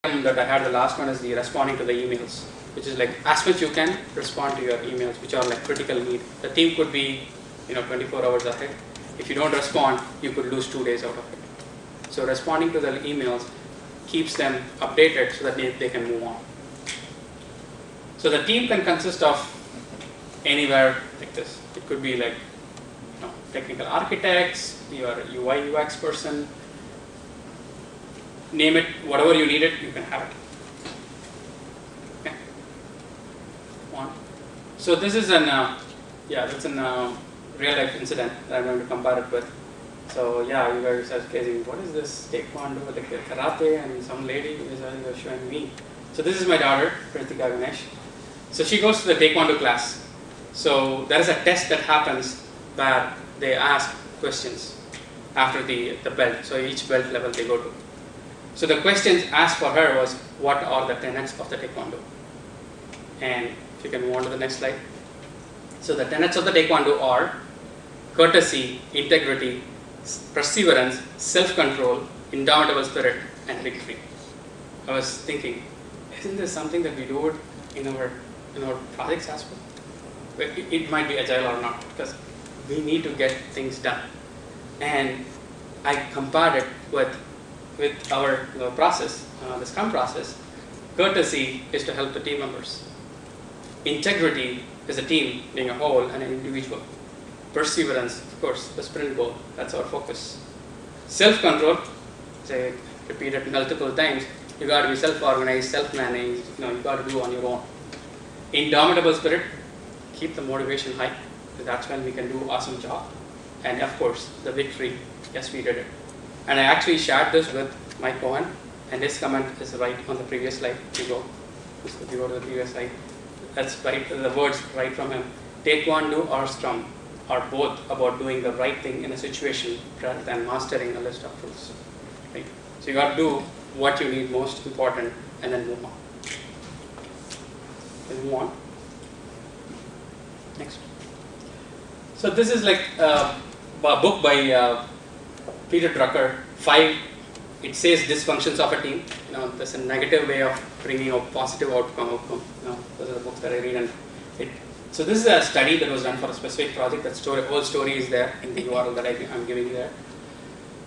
that I had, the last one is the responding to the emails, which is like as much you can respond to your emails, which are like critical need. The team could be 24 hours ahead. If you don't respond, you could lose 2 days out of it. So responding to the emails keeps them updated so that they can move on. So the team can consist of anywhere like this. It could be like technical architects, your UI UX person, name it, whatever you need it, you can have it. Okay. One. So this is an that's a real life incident that I'm going to compare it with. So yeah, you guys are guessing, what is this taekwondo, like karate, and some lady is showing me. So this is my daughter, Ganesh. So she goes to the taekwondo class. So there is a test that happens where they ask questions after the belt. So each belt level they go to. So the questions asked for her was, what are the tenets of the taekwondo? And if you can move on to the next slide. So the tenets of the taekwondo are courtesy, integrity, perseverance, self-control, indomitable spirit, and victory. I was thinking, isn't this something that we do in our projects as well? It might be agile or not, because we need to get things done. And I compared it with our process, the Scrum process. Courtesy is to help the team members. Integrity is a team being a whole and an individual. Perseverance, of course, the sprint goal, that's our focus. Self-control, say repeat it multiple times, you got to be self-organized, self-managed, you got to do on your own. Indomitable spirit, keep the motivation high, that's when we can do awesome job. And of course, the victory, yes, we did it. And I actually shared this with Mike Cohen, and his comment is right on the previous slide. If you go to the previous slide, that's right, the words right from him. Taekwondo or Scrum are both about doing the right thing in a situation rather than mastering a list of rules. Right? So you got to do what you need most important and then move on. Then move on. Next. So this is like a book by Peter Drucker, 5. It says dysfunctions of a team. There's a negative way of bringing a positive outcome. Those are the books that I read, and so this is a study that was done for a specific project. That whole story is there in the URL that I'm giving you there.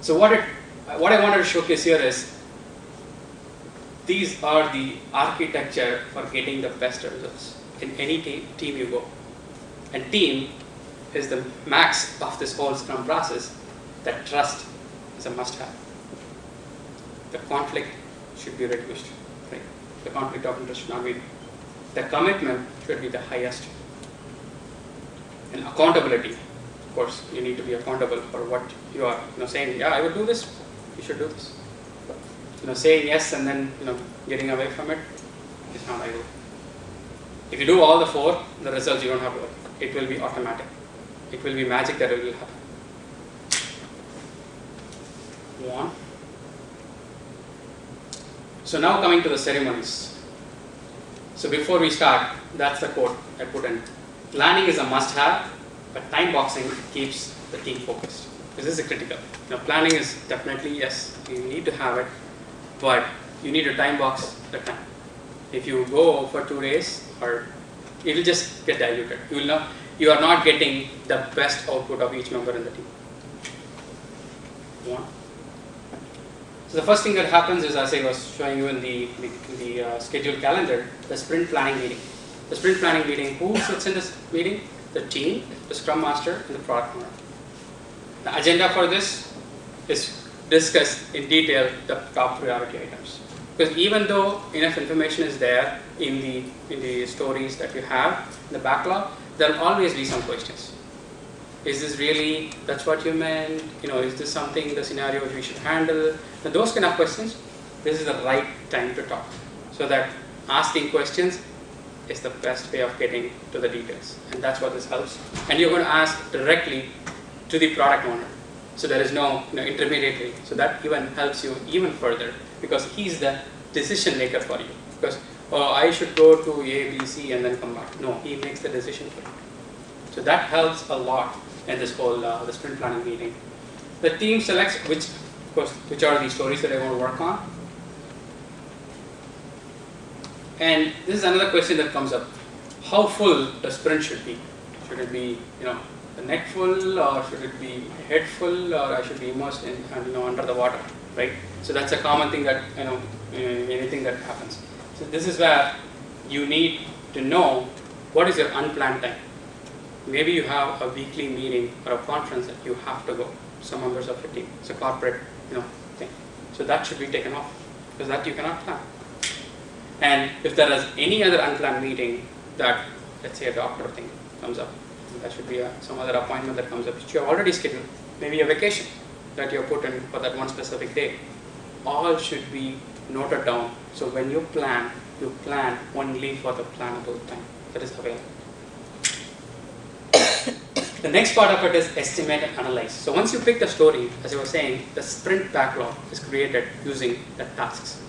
So what I wanted to showcase here is these are the architecture for getting the best results in any team you go. And team is the max of this whole Scrum process. That trust is a must-have. The conflict should be reduced. Right? The conflict of interest should not be. The commitment should be the highest. And accountability, of course, you need to be accountable for what you are saying. Yeah, I will do this. You should do this. Saying yes and then getting away from it is not ideal. If you do all the 4, the results you don't have to worry. It will be automatic. It will be magic that it will happen. One. So now coming to the ceremonies. So before we start, that's the quote I put in. Planning is a must-have, but time boxing keeps the team focused. This is critical. Planning is definitely, yes, you need to have it, but you need to time box the time. If you go for 2 days, or it will just get diluted. You are not getting the best output of each member in the team. One. So the first thing that happens is, as I was showing you in the scheduled calendar, the sprint planning meeting. The sprint planning meeting, who sits in this meeting? The team, the Scrum Master, and the Product Owner. The agenda for this is discuss in detail the top priority items. Because even though enough information is there in the stories that you have, in the backlog, there will always be some questions. Is this really, that's what you meant? Is this something, the scenario we should handle? Now, those kind of questions, this is the right time to talk. So that asking questions is the best way of getting to the details. And that's what this helps. And you're going to ask directly to the product owner. So there is no intermediary. So that even helps you even further, because he's the decision maker for you. Because I should go to A, B, C and then come back. No, he makes the decision for you. So that helps a lot in this whole the sprint planning meeting. The team selects which are the stories that I want to work on. And this is another question that comes up. How full the sprint should be? Should it be, the neck full, or should it be head full, or I should be immersed in, under the water, right? So that's a common thing that, anything that happens. So this is where you need to know what is your unplanned time. Maybe you have a weekly meeting or a conference that you have to go. Some members of your team. It's a corporate, thing. So that should be taken off, because that you cannot plan. And if there is any other unplanned meeting that, let's say, a doctor thing comes up, that should be some other appointment that comes up which you have already scheduled, maybe a vacation that you have put in for that one specific day, all should be noted down. So when you plan only for the plannable time that is available. The next part of it is estimate and analyze. So once you pick the story, as I was saying, the sprint backlog is created using the tasks.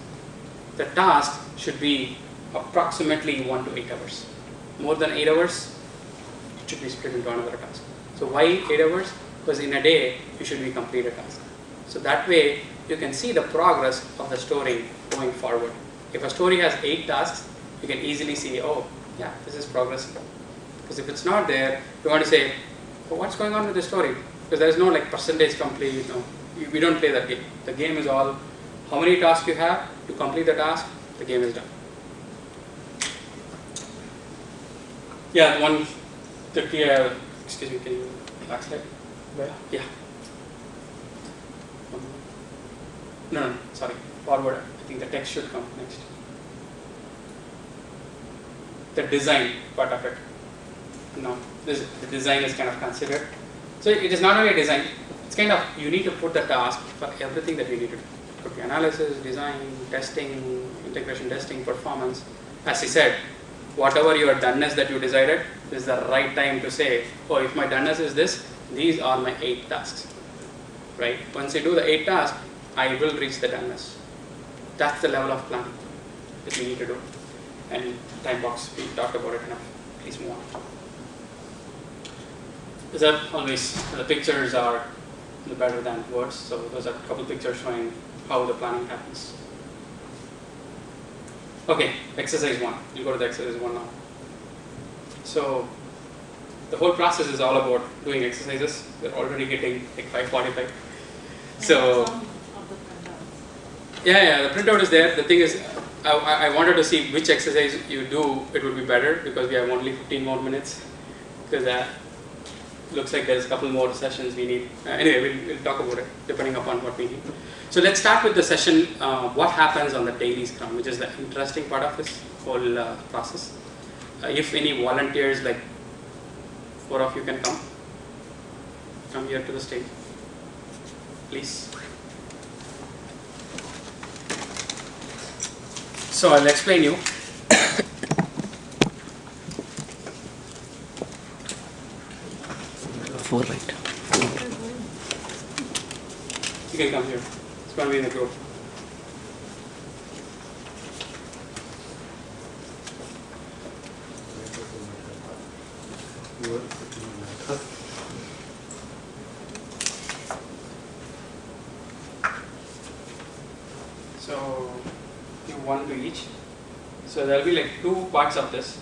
The task should be approximately 1 to 8 hours. More than 8 hours, it should be split into another task. So why 8 hours? Because in a day, you should be complete a task. So that way, you can see the progress of the story going forward. If a story has 8 tasks, you can easily see, oh, yeah, this is progressing. Because if it's not there, you want to say, well, what's going on with the story? Because there is no percentage complete. We don't play that game. The game is all how many tasks you have to complete the task, the game is done. Yeah, excuse me, can you backslide? Yeah. No, sorry, forward. I think the text should come next. The design part of it. No, the design is kind of considered. So it is not only a design, it's kind of, you need to put the task for everything that we need to do. It could be analysis, design, testing, integration testing, performance. As I said, whatever your doneness that you decided is the right time to say, oh, if my doneness is this, these are my 8 tasks, right? Once I do the 8 tasks, I will reach the doneness. That's the level of planning that we need to do. And time box, we talked about it enough. Please move on. Is that always, the pictures are better than words, so those are a couple pictures showing how the planning happens. Okay, exercise 1. You go to the exercise 1 now. So the whole process is all about doing exercises. We're already getting 5:45. So yeah, the printout is there. The thing is, I wanted to see which exercise you do. It would be better because we have only 15 more minutes. Because looks like there's a couple more sessions we need. Anyway, we'll talk about it depending upon what we need. So let's start with the session, what happens on the daily scrum, which is the interesting part of this whole process. If any volunteers, like 4 of you can come here to the stage, please. So I'll explain you. Right. You can come here. It's going to be in the group. So give 1 to each. So there will be 2 parts of this.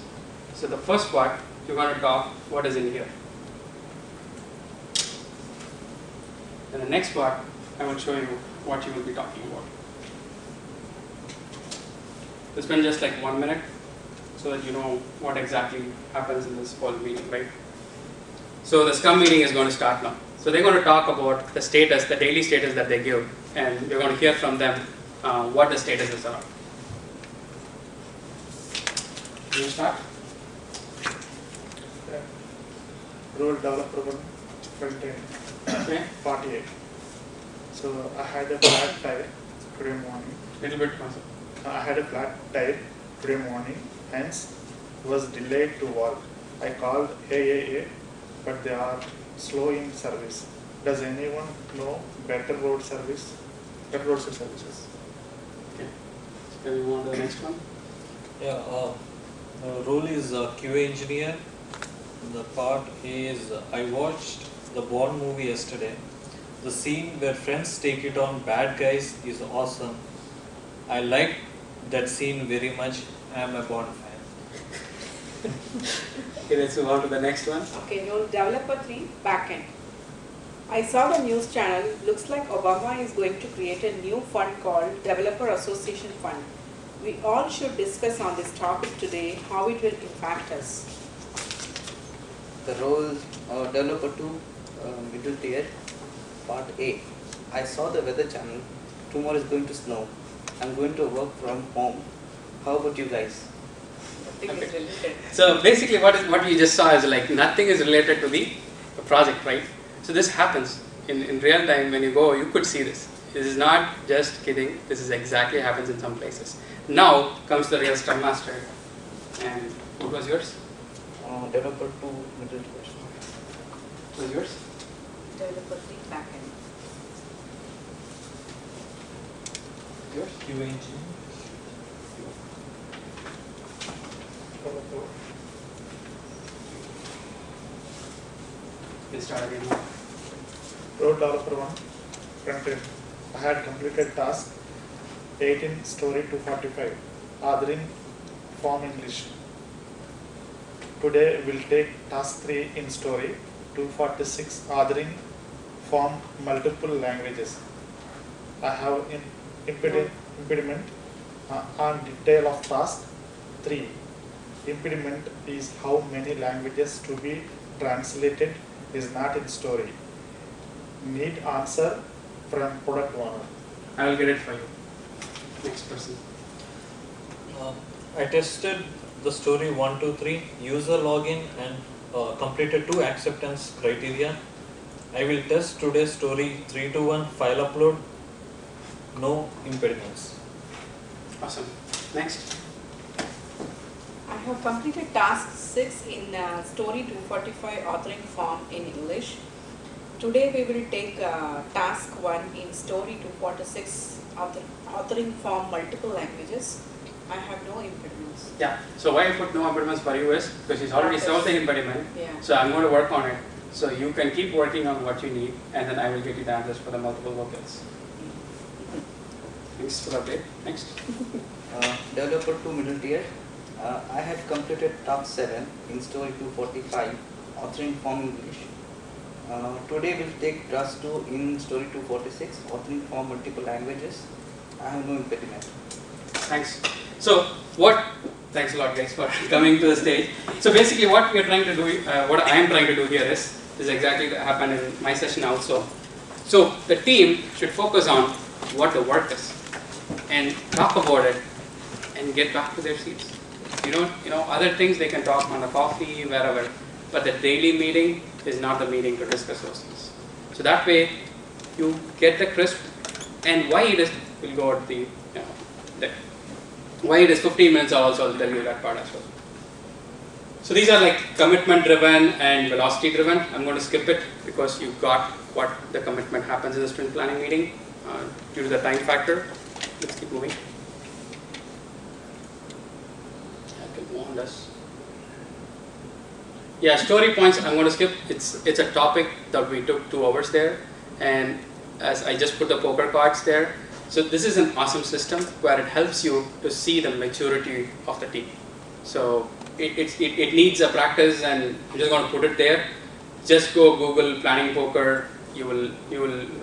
So the first part, you're going to talk what is in here. And the next part, I will show you what you will be talking about. We'll spend just 1 minute so that you know what exactly happens in this whole meeting, right? So the Scrum meeting is going to start now. So they're going to talk about the status, the daily status that they give, and you're going to hear from them what the statuses are. Can you start? Role developer front end. Okay. 48. So I had a flat tire today morning. Little bit faster. I had a flat tire today morning, hence was delayed to work. I called AAA, but they are slow in service. Does anyone know better road services? Okay. So can we move on to the next one? Yeah, the role is QA engineer. The part is I watched the Bond movie yesterday. The scene where friends take it on bad guys is awesome. I liked that scene very much. I am a Bond fan. Okay, let's move on to the next one. Okay, new developer 3 backend. I saw the news channel. Looks like Obama is going to create a new fund called Developer Association Fund. We all should discuss on this topic today, how it will impact us. The role developer 2 middle tier part A. I saw the weather channel. Tomorrow is going to snow. I'm going to work from home. How about you guys? Nothing is related. So basically what you just saw is like nothing is related to the project, right? So this happens in real time. When you go, you could see this. This is not just kidding. This is exactly happens in some places. Now comes the real Scrum Master. And what was yours? Developer 2 middle tier. What was yours? Developer 3 backend. Yours? QA engineer. We'll start again. Role developer 1, front end. I had completed task 8 in story 245, authoring form English. Today we'll take task 3 in story 246, authoring form multiple languages. I have impediment on detail of task 3. Impediment is how many languages to be translated is not in story. Need answer from product owner. I will get it for you. Next person. I tested the story 1, 2, 3, user login and completed 2 acceptance criteria. I will test today's story 3 to 1, file upload, no impediments. Awesome. Next. I have completed task 6 in story 245 authoring form in English. Today we will take task 1 in story 246 authoring form multiple languages. I have no impediments. Yeah. So why I put no impediments for you is because she's already solved the impediment. Yeah. So I'm going to work on it. So you can keep working on what you need, and then I will get you the answers for the multiple vocals. Thanks for the update. Next. Developer 2 middle tier. I had completed task 7 in story 245, authoring form English. Today we'll take task 2 in story 246, authoring form multiple languages. I have no impediment. Thanks. So thanks a lot guys for coming to the stage. So basically what we are trying to do, what I am trying to do here is exactly what happened in my session also. So the team should focus on what the work is and talk about it and get back to their seats. Other things they can talk on the coffee, wherever, but the daily meeting is not the meeting to discuss those things. So that way you get the crisp, and why it is, we'll go at the, why it is 15 minutes also, I'll tell you that part as well. So these are like commitment driven and velocity driven. I'm going to skip it because you got what the commitment happens in the sprint planning meeting due to the time factor. Let's keep moving. Yeah, story points I'm going to skip. It's a topic that we took 2 hours there, and as I just put the poker cards there. So this is an awesome system where it helps you to see the maturity of the team. So it needs a practice, and I'm just going to put it there. Just go Google planning poker. You will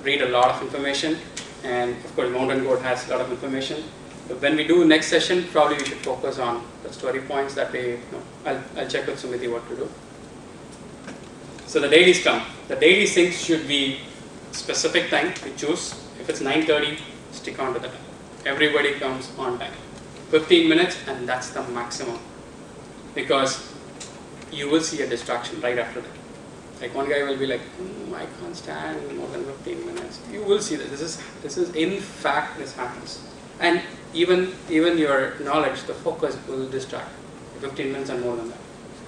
read a lot of information, and of course Mountain Goat has a lot of information. But when we do next session, probably we should focus on the story points. That way, I'll check with Sumiti what to do. So the daily scrum, the daily syncs should be specific time we choose. If it's 9:30, stick on to the time. Everybody comes on time. 15 minutes, and that's the maximum, because you will see a distraction right after that. Like one guy will be like, I can't stand more than 15 minutes. You will see that this is in fact this happens. And even your knowledge, the focus will distract. 15 minutes and more than that.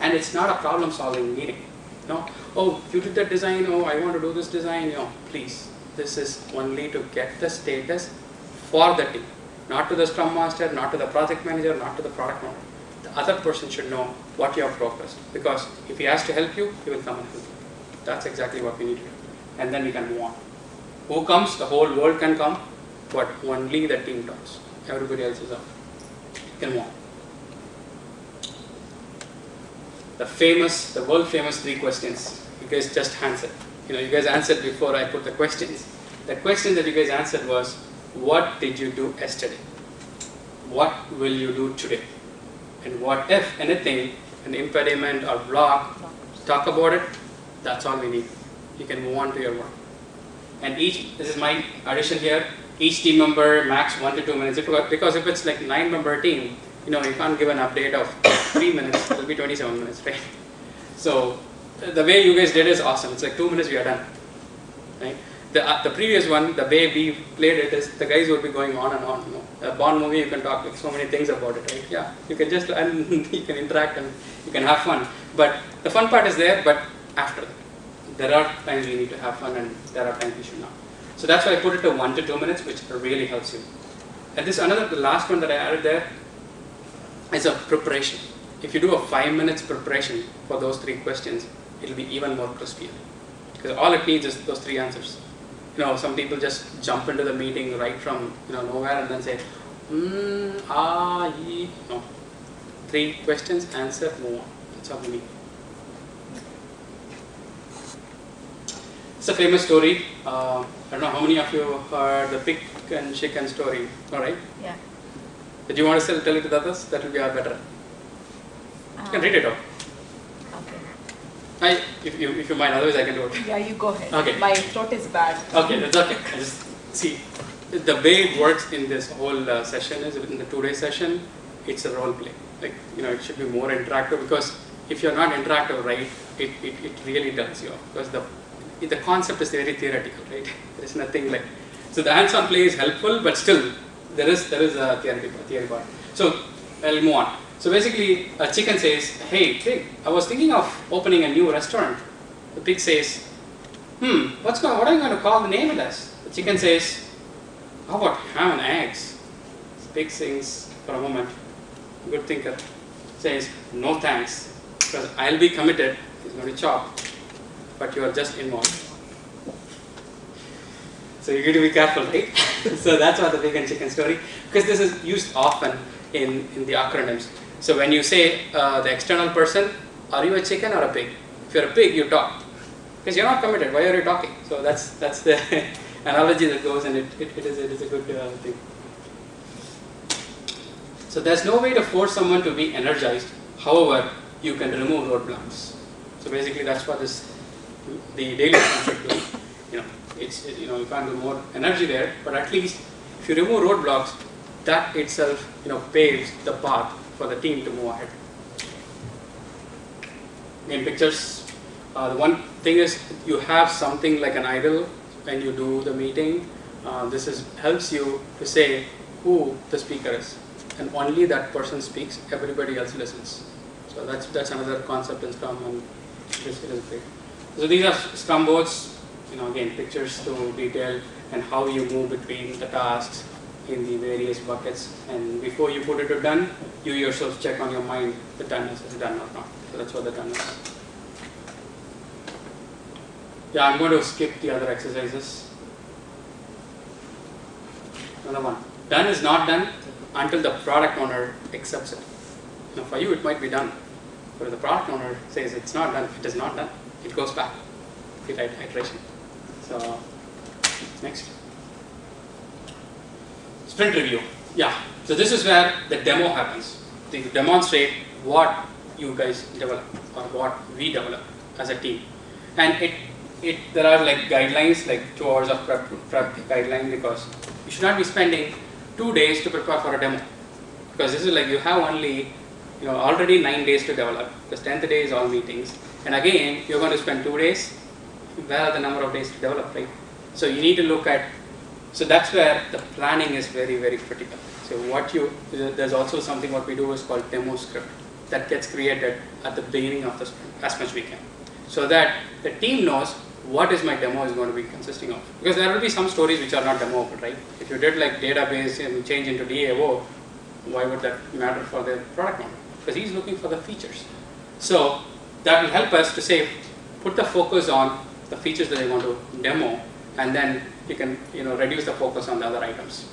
And it's not a problem solving meeting. No, oh, you did that design, oh, I want to do this design. No, please. This is only to get the status for the team. Not to the Scrum Master, not to the project manager, not to the product owner. The other person should know what you have progressed. Because if he has to help you, he will come and help you. That's exactly what we need to do. And then we can move on. Who comes? The whole world can come, but only the team talks. Everybody else is out. You can move on. the world famous 3 questions. You guys just answered. You guys answered before I put the questions. The question that you guys answered was, what did you do yesterday? What will you do today? And what if anything, an impediment or block, talk about it. That's all we need. You can move on to your work. And this is my addition here, each team member max 1 to 2 minutes. Because if it's like 9-member team, you can't give an update of 3 minutes, it'll be 27 minutes, right? So the way you guys did is awesome. It's like 2 minutes, we are done, right? The previous one, the way we played it is the guys would be going on and on. A Bond movie, you can talk like so many things about it, right? Yeah, you can just and you can interact and you can have fun. But the fun part is there, but after that. There are times you need to have fun and there are times you should not. So that's why I put it to 1 to 2 minutes, which really helps you. And the last one that I added there is a preparation. If you do a 5 minutes preparation for those 3 questions, it'll be even more crispier. Because all it needs is those 3 answers. Some people just jump into the meeting right from nowhere and then say, No. 3 questions, answer, move on. That's all we need. It's a famous story. I don't know how many of you heard the pig and chicken story. All right? Yeah. Did you want to tell it to the others? That will be better. You can read it out. Okay. If you mind, otherwise I can do it. Yeah, you go ahead. Okay. My throat is bad. Okay, that's okay. I just see the way it works in this whole session is in the 2-day session. It's a role play. Like it should be more interactive, because if you're not interactive, right, it really dulls you off, because the concept is very theoretical, right? There is nothing like, so the hands-on play is helpful, but still there is a theory part. So I'll move on. So basically, a chicken says, "Hey pig, I was thinking of opening a new restaurant." The pig says, what are you going to call the name of this?" The chicken says, "How about ham and eggs?" The pig thinks for a moment. Good thinker. Says, "No thanks, because I'll be committed." He's going to chop. But you are just involved. So you need to be careful, right? So that's why the pig and chicken story, because this is used often in the acronyms. So when you say the external person, are you a chicken or a pig? If you're a pig, you talk, because you're not committed. Why are you talking? So that's the analogy that goes, and it is a good thing. So there's no way to force someone to be energized. However, you can remove roadblocks. So basically, that's what the daily should do. You can't do more energy there, but at least if you remove roadblocks, that itself paves the path for the team to move ahead. In pictures, the one thing is you have something like an idol when you do the meeting. This helps you to say who the speaker is, and only that person speaks. Everybody else listens. So that's another concept in Scrum, and this is great. So these are Scrum boards. Again, pictures to detail and how you move between the tasks in the various buckets. And before you put it to done, you yourself check on your mind the done is done or not. So that's what the done is. Yeah, I'm going to skip the other exercises. Another one. Done is not done until the product owner accepts it. Now for you it might be done, but if the product owner says it's not done, it is not done, it goes back. Iteration. So next. Sprint review. Yeah. So this is where the demo happens. You demonstrate what you guys develop or what we develop as a team. And there are like guidelines, like 2 hours of prep guideline, because you should not be spending 2 days to prepare for a demo. Because this is like you have only already 9 days to develop, because 10th day is all meetings. And again, you're going to spend 2 days. Where are the number of days to develop, right? So you need to look at, so that's where the planning is very, very critical. So there's also something what we do is called demo script that gets created at the beginning of the sprint as much we can. So that the team knows what is my demo is going to be consisting of. Because there will be some stories which are not demoable, right? If you did like database and change into DAO, why would that matter for the product owner? Because he's looking for the features. So that will help us to say, put the focus on the features that they want to demo, and then you can reduce the focus on the other items.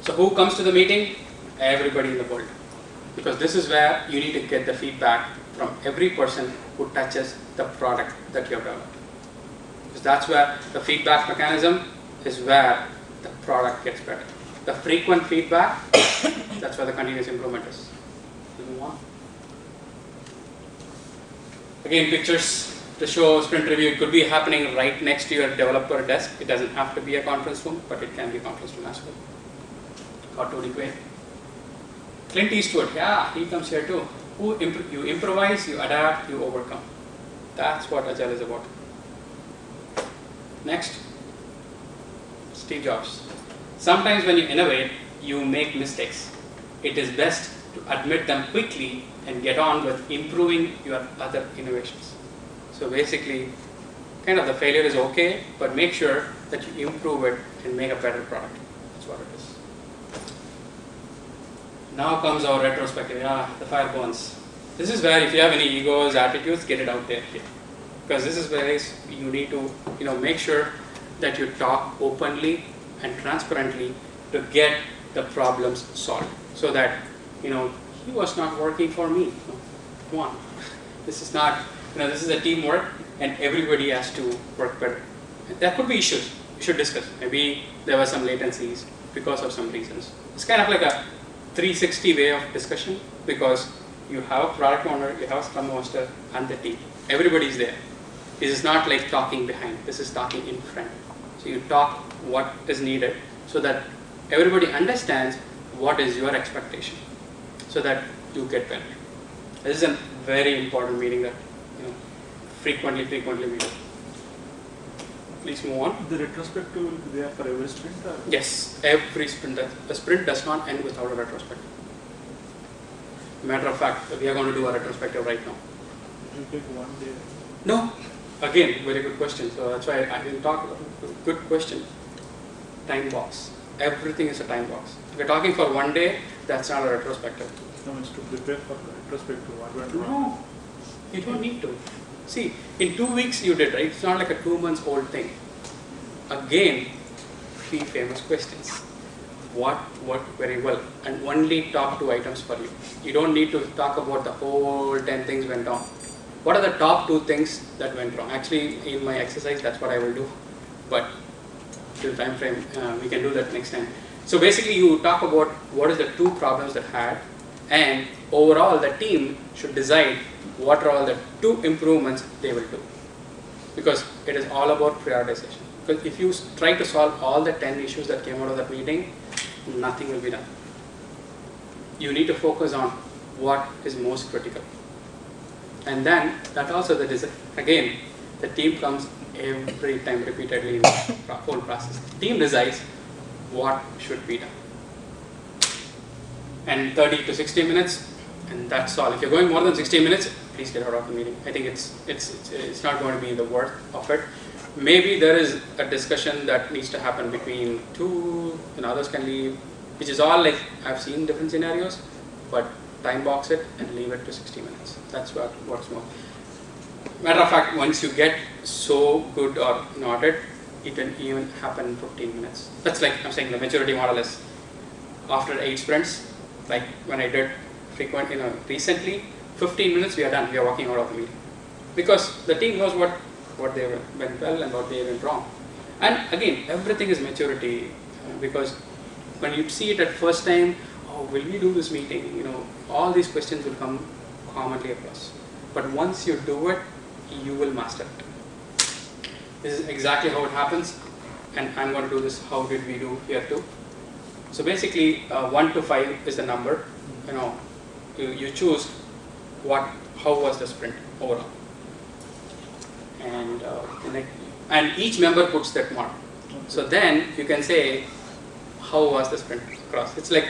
So who comes to the meeting? Everybody in the world, because this is where you need to get the feedback from every person who touches the product that you have developed. Because that's where the feedback mechanism is where the product gets better. The frequent feedback, that's where the continuous improvement is. We'll move on. Again, pictures to show sprint review. It could be happening right next to your developer desk. It doesn't have to be a conference room, but it can be a conference room as well. Or Tony Quinn. Clint Eastwood, yeah, he comes here too. You improvise, you adapt, you overcome. That's what Agile is about. Next, Steve Jobs. Sometimes when you innovate, you make mistakes. It is best to admit them quickly and get on with improving your other innovations. So basically, kind of the failure is okay, but make sure that you improve it and make a better product. That's what it is. Now comes our retrospective, the fire burns. This is where if you have any egos, attitudes, get it out there. Because this is where you need to make sure that you talk openly and transparently to get the problems solved. So that, he was not working for me. No, come on. This is not, this is a teamwork and everybody has to work better. There could be issues. We should discuss. Maybe there were some latencies because of some reasons. It's kind of like a 360 way of discussion because you have a product owner, you have a scrum master, and the team. Everybody's there. This is not like talking behind. This is talking in front. So you talk what is needed so that everybody understands what is your expectation so that you get better. This is a very important meeting that frequently we do. Please move on. The retrospective will be there for every sprint? Or? Yes, every sprint. A sprint does not end without a retrospective. Matter of fact, we are going to do a retrospective right now. It will take 1 day. No. Again, very good question. So that's why I didn't talk about it. Good question. Time box. Everything is a time box. If you're talking for 1 day, that's not a retrospective. No, it's to prepare for the retrospective. What went wrong? No, you don't need to. See, in 2 weeks you did, right? It's not like a 2 months old thing. Again, 3 famous questions. What worked very well? And only top 2 items for you. You don't need to talk about the whole 10 things went wrong. What are the top 2 things that went wrong? Actually, in my exercise, that's what I will do. But till time frame, we can do that next time. So basically, you talk about what is the 2 problems that had, and overall, the team should decide what are all the 2 improvements they will do. Because it is all about prioritization. Because if you try to solve all the 10 issues that came out of that meeting, nothing will be done. You need to focus on what is most critical. And then that also again, the team comes every time repeatedly in the whole process. The team decides what should be done. And 30 to 60 minutes, and that's all. If you're going more than 60 minutes, please get out of the meeting. I think it's not going to be the worth of it. Maybe there is a discussion that needs to happen between 2, and others can leave, which is all like I've seen different scenarios, but time box it and leave it to 60 minutes. That's what works more. Matter of fact, once you get so good or not it can even happen in 15 minutes. That's like I'm saying the maturity model is after 8 sprints, like when I did recently, 15 minutes we are done, we are walking out of the meeting. Because the team knows what they went well and what they went wrong. And again, everything is maturity because when you see it at first time, oh, will we do this meeting? All these questions will come commonly across. But once you do it, you will master it. This is exactly how it happens, and I'm going to do this. How did we do here too? So basically, 1 to 5 is the number. You choose how was the sprint overall, and each member puts that mark. So then you can say how was the sprint across. It's like